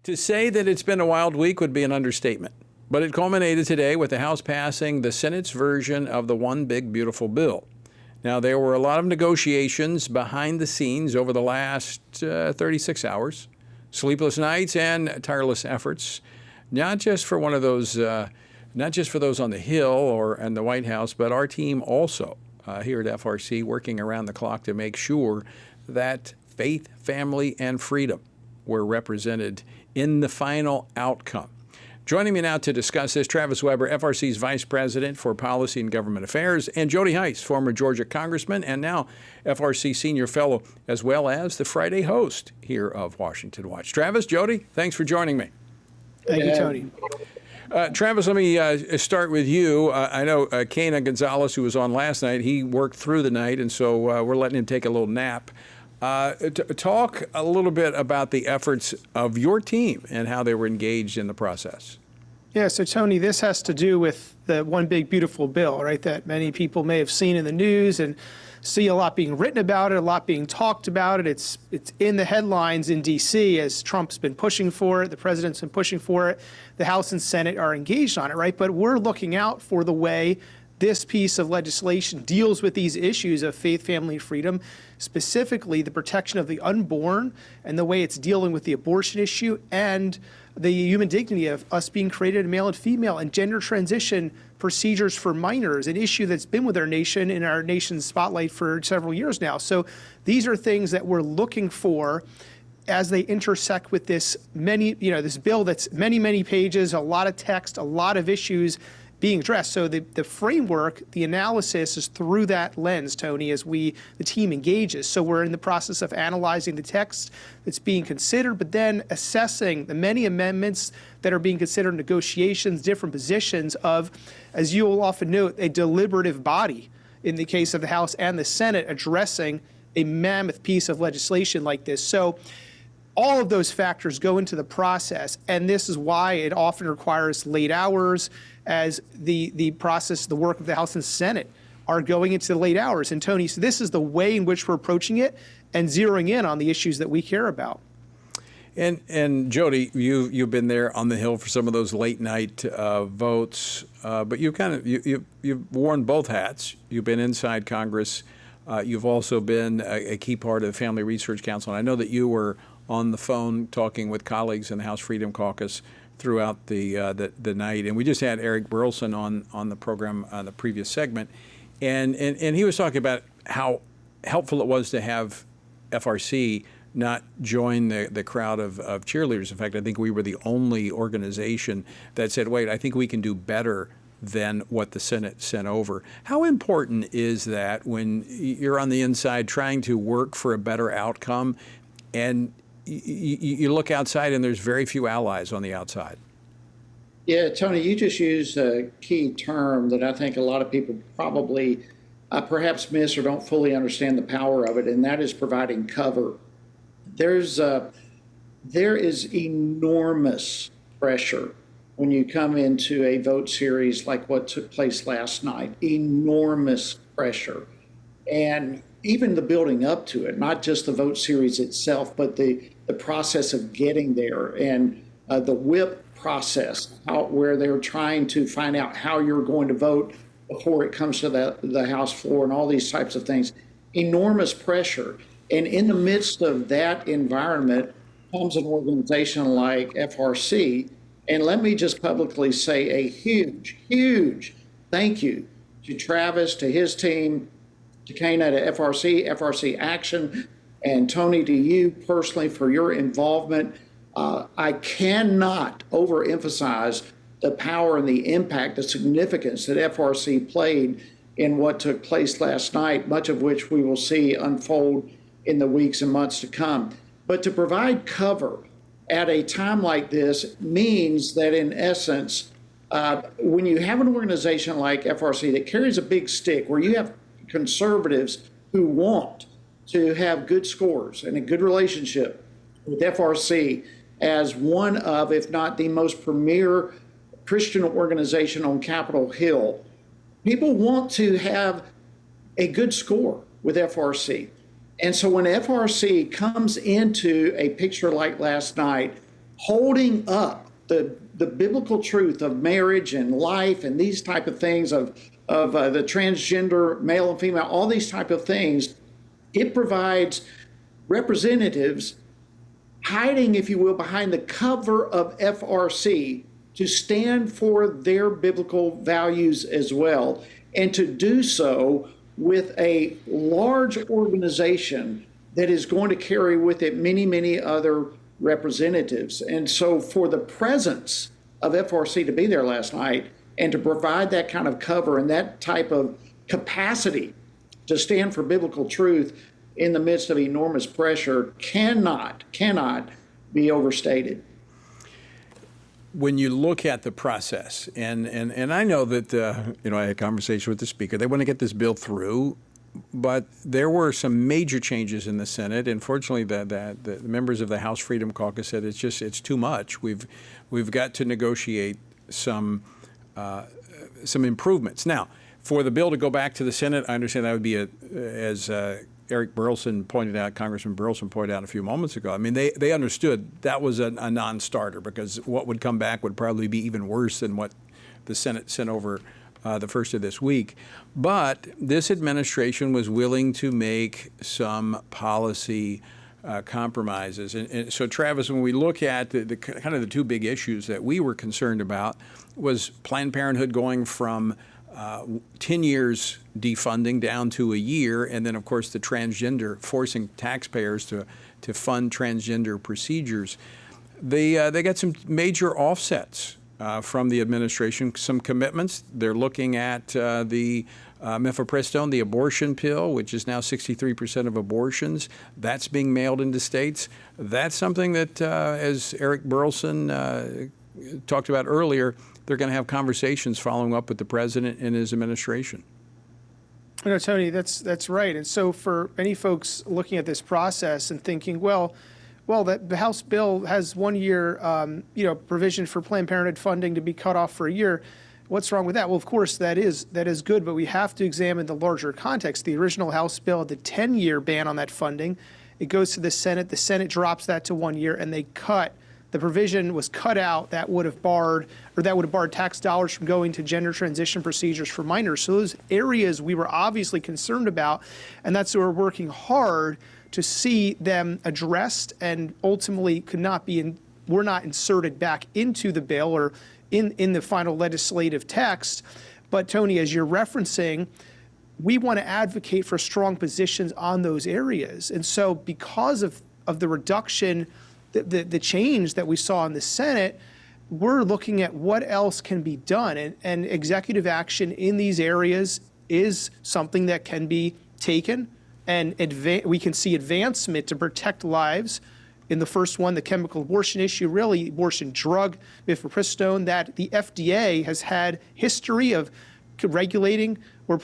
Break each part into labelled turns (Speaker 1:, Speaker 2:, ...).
Speaker 1: To say that it's been a wild week would be an understatement, but it culminated today with the House passing the Senate's version of the One Big Beautiful Bill. Now, there were a lot of negotiations behind the scenes over the last 36 hours, sleepless nights and tireless efforts, not just for those on the Hill and the White House, but our team also here at FRC working around the clock to make sure that faith, family, and freedom were represented in the final outcome. Joining me now to discuss this, Travis Weber, FRC's Vice President for Policy and Government Affairs, and Jody Hice, former Georgia Congressman and now FRC Senior Fellow, as well as the Friday host here of Washington Watch. Travis, Jody, thanks for joining me.
Speaker 2: Thank you, Tony.
Speaker 1: Travis, let me start with you. I know Kana Gonzalez, who was on last night, he worked through the night, and so we're letting him take a little nap. Talk a little bit about the efforts of your team and how they were engaged in the process.
Speaker 2: Yeah, so Tony, this has to do with the One Big Beautiful Bill, right, that many people may have seen in the news and see a lot being written about it, a lot being talked about it. It's in the headlines in D.C. as Trump's been pushing for it, the president's been pushing for it, the House and Senate are engaged on it, right? But we're looking out for the way this piece of legislation deals with these issues of faith, family, and freedom, specifically the protection of the unborn and the way it's dealing with the abortion issue and the human dignity of us being created male and female and gender transition procedures for minors, an issue that's been with our nation in our nation's spotlight for several years now. So these are things that we're looking for as they intersect with this this bill that's many, many pages, a lot of text, a lot of issues being addressed. So the framework, the analysis is through that lens, Tony, as the team engages. So we're in the process of analyzing the text that's being considered, but then assessing the many amendments that are being considered, negotiations, different positions of, as you will often note, a deliberative body in the case of the House and the Senate addressing a mammoth piece of legislation like this. So all of those factors go into the process, and this is why it often requires late hours as the process, the work of the House and Senate are going into the late hours. And Tony, so this is the way in which we're approaching it and zeroing in on the issues that we care about.
Speaker 1: And Jody, you've been there on the Hill for some of those late night votes, but you've worn both hats. You've been inside Congress. You've also been a key part of the Family Research Council. And I know that you were on the phone talking with colleagues in the House Freedom Caucus throughout the night. And we just had Eric Burleson on the program the previous segment, and he was talking about how helpful it was to have FRC not join the crowd of cheerleaders. In fact, I think we were the only organization that said, wait, I think we can do better than what the Senate sent over. How important is that when you're on the inside trying to work for a better outcome and you look outside and there's very few allies on the outside?
Speaker 3: Yeah, Tony, you just used a key term that I think a lot of people probably perhaps miss or don't fully understand the power of it, and that is providing cover. There is enormous pressure when you come into a vote series like what took place last night. Enormous pressure. And even the building up to it, not just the vote series itself, but the process of getting there and the whip process, where they're trying to find out how you're going to vote before it comes to the House floor and all these types of things. Enormous pressure. And in the midst of that environment comes an organization like FRC. And let me just publicly say a huge, huge thank you to Travis, to his team, to Kana, to FRC, FRC Action, and Tony, to you personally for your involvement. I cannot overemphasize the power and the impact, the significance that FRC played in what took place last night, much of which we will see unfold in the weeks and months to come. But to provide cover at a time like this means that, in essence, when you have an organization like FRC that carries a big stick, where you have conservatives who want to have good scores and a good relationship with FRC as one of, if not the most premier Christian organization on Capitol Hill, people want to have a good score with FRC. And so when FRC comes into a picture like last night, holding up the biblical truth of marriage and life and these type of things of the transgender male and female, all these type of things. It provides representatives hiding, if you will, behind the cover of FRC to stand for their biblical values as well, and to do so with a large organization that is going to carry with it many, many other representatives. And so for the presence of FRC to be there last night and to provide that kind of cover and that type of capacity to stand for biblical truth in the midst of enormous pressure cannot be overstated.
Speaker 1: When you look at the process, and I know that, I had a conversation with the speaker, they want to get this bill through, but there were some major changes in the Senate. And fortunately, the members of the House Freedom Caucus said it's too much. We've got to negotiate some improvements. Now, for the bill to go back to the Senate, I understand that would be as Eric Burleson pointed out, Congressman Burleson pointed out a few moments ago. I mean, they understood that was a non-starter, because what would come back would probably be even worse than what the Senate sent over the first of this week. But this administration was willing to make some policy compromises. And so, Travis, when we look at the kind of the two big issues that we were concerned about was Planned Parenthood going from 10 years defunding down to a year, and then, of course, the transgender, forcing taxpayers to fund transgender procedures. They got some major offsets from the administration, some commitments. They're looking at the mifepristone, the abortion pill, which is now 63% of abortions. That's being mailed into states. That's something that, as Eric Burleson talked about earlier, they're going to have conversations following up with the president and his administration.
Speaker 2: Tony, that's right. And so for many folks looking at this process and thinking, well, that the House bill has 1 year, provision for Planned Parenthood funding to be cut off for a year. What's wrong with that? Well, of course, that is good, but we have to examine the larger context. The original House bill had the 10-year ban on that funding. It goes to the Senate. The Senate drops that to 1 year, and the provision was cut out that would have barred tax dollars from going to gender transition procedures for minors. So those areas we were obviously concerned about, and that's why we're working hard to see them addressed, and ultimately were not inserted back into the bill or in the final legislative text. But Tony, as you're referencing, we want to advocate for strong positions on those areas. And so because of the reduction, the change that we saw in the Senate, we're looking at what else can be done. And executive action in these areas is something that can be taken, and we can see advancement to protect lives. In the first one, the chemical abortion issue, really abortion drug, mifepristone, that the FDA has had history of regulating or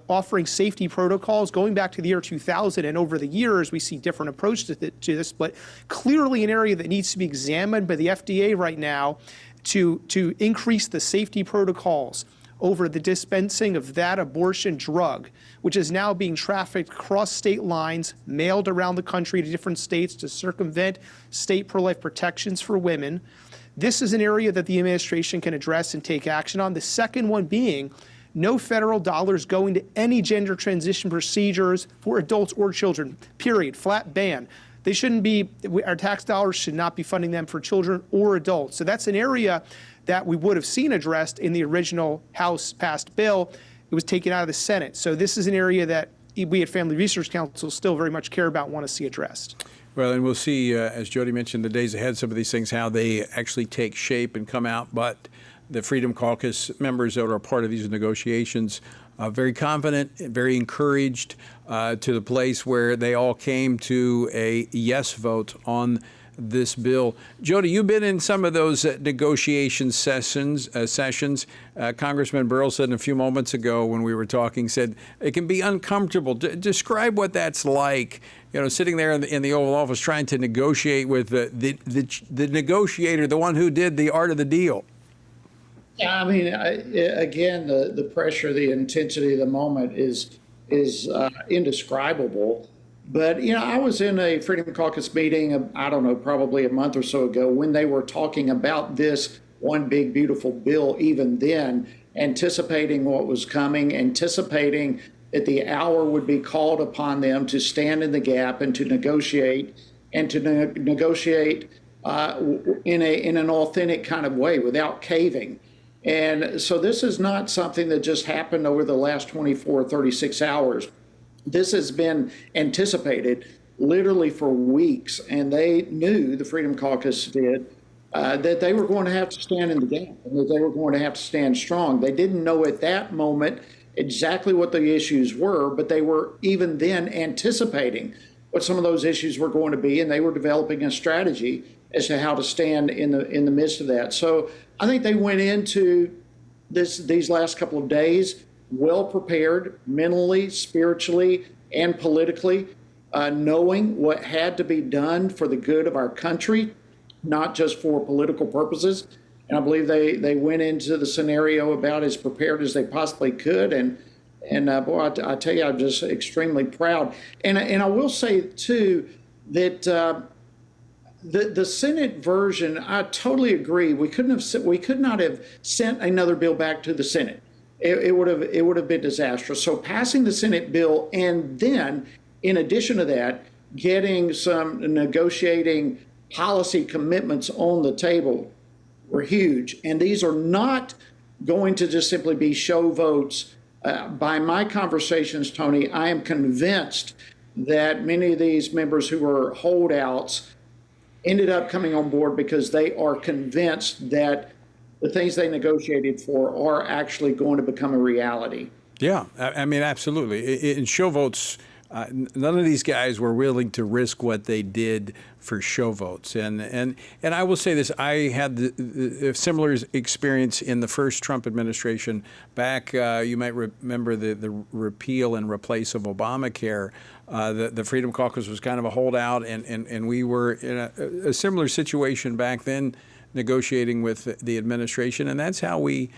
Speaker 2: offering safety protocols going back to the year 2000. And over the years, we see different approaches to this, but clearly an area that needs to be examined by the FDA right now to increase the safety protocols over the dispensing of that abortion drug, which is now being trafficked across state lines, mailed around the country to different states to circumvent state pro-life protections for women. This is an area that the administration can address and take action on. The second one being no federal dollars going to any gender transition procedures for adults or children, period, flat ban. They shouldn't be, our tax dollars should not be funding them for children or adults. So that's an area that we would have seen addressed in the original House passed bill. It was taken out of the Senate. So this is an area that we at Family Research Council still very much care about and want to see addressed.
Speaker 1: Well, and we'll see, as Jody mentioned, the days ahead, some of these things, how they actually take shape and come out. But the Freedom Caucus members that are part of these negotiations very confident, very encouraged to the place where they all came to a yes vote on this bill. Jody, you've been in some of those negotiation sessions. Congressman Burleson a few moments ago when we were talking said it can be uncomfortable. Describe what that's like, sitting there in the Oval Office trying to negotiate with the negotiator, the one who did the art of the deal.
Speaker 3: Yeah, I mean, again, the pressure, the intensity of the moment is indescribable. But, I was in a Freedom Caucus meeting, I don't know, probably a month or so ago when they were talking about this one big, beautiful bill, even then, anticipating what was coming, anticipating that the hour would be called upon them to stand in the gap and to negotiate and to negotiate in an authentic kind of way without caving. And so this is not something that just happened over the last 24, 36 hours. This has been anticipated literally for weeks, and they knew, the Freedom Caucus did, that they were going to have to stand in the gap and that they were going to have to stand strong. They didn't know at that moment exactly what the issues were, but they were even then anticipating what some of those issues were going to be, and they were developing a strategy as to how to stand in the midst of that. So I think they went into these last couple of days well prepared mentally, spiritually, and politically, knowing what had to be done for the good of our country, not just for political purposes. And I believe they went into the scenario about as prepared as they possibly could. And boy, I tell you, I'm just extremely proud. And I will say too that the Senate version, I totally agree. We could not have sent another bill back to the Senate. It would have been disastrous. So passing the Senate bill and then, in addition to that, getting some negotiating policy commitments on the table were huge. And these are not going to just simply be show votes. By my conversations, Tony, I am convinced that many of these members who were holdouts ended up coming on board because they are convinced that the things they negotiated for are actually going to become a reality.
Speaker 1: Yeah, I mean, absolutely. In show votes, none of these guys were willing to risk what they did for show votes. And I will say this, I had a similar experience in the first Trump administration back, you might remember the repeal and replace of Obamacare. The Freedom Caucus was kind of a holdout, and we were in a similar situation back then, negotiating with the administration, and that's how we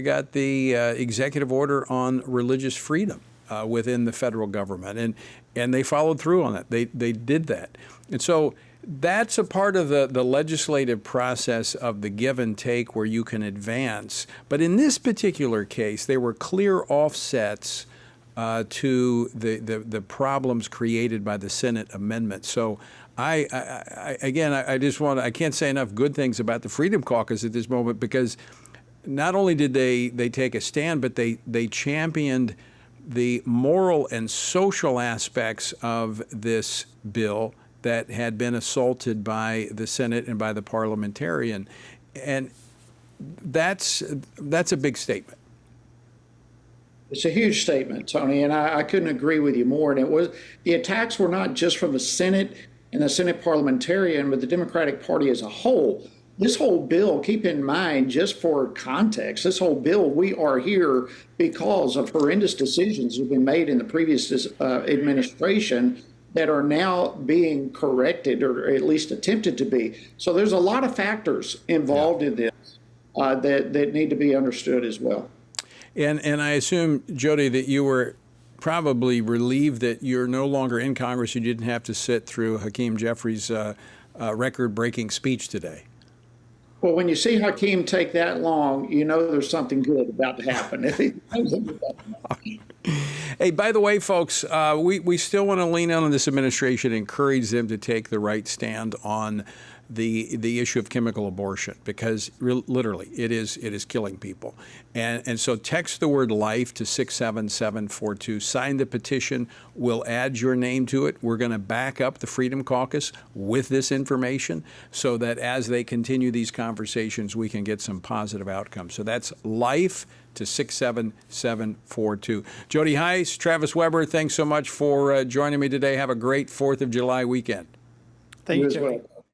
Speaker 1: got the executive order on religious freedom within the federal government, and they followed through on that. They did that, and so that's a part of the legislative process of the give and take where you can advance. But in this particular case, there were clear offsets to the problems created by the Senate amendment. So I can't say enough good things about the Freedom Caucus at this moment, because not only did they take a stand, but they championed the moral and social aspects of this bill that had been assaulted by the Senate and by the parliamentarian. And that's a big statement.
Speaker 3: It's a huge statement, Tony, and I couldn't agree with you more. And the attacks were not just from the Senate and the Senate parliamentarian, but the Democratic Party as a whole. This whole bill, keep in mind, just for context, this whole bill, we are here because of horrendous decisions that have been made in the previous administration that are now being corrected, or at least attempted to be. So there's a lot of factors involved in this that need to be understood as well.
Speaker 1: And I assume, Jody, that you were probably relieved that you're no longer in Congress. You didn't have to sit through Hakeem Jeffries' record-breaking speech today.
Speaker 3: Well, when you see Hakeem take that long, you know there's something good about to happen.
Speaker 1: Hey, by the way, folks, we still want to lean on this administration, encourage them to take the right stand on the issue of chemical abortion, because literally it is killing people. And so text the word life to 67742. Sign the petition. We'll add your name to it. We're going to back up the Freedom Caucus with this information so that as they continue these conversations, we can get some positive outcomes. So that's life to 67742. Jody Hice, Travis Weber, thanks so much for joining me today. Have a great 4th of July weekend.
Speaker 2: Thank you, Jody.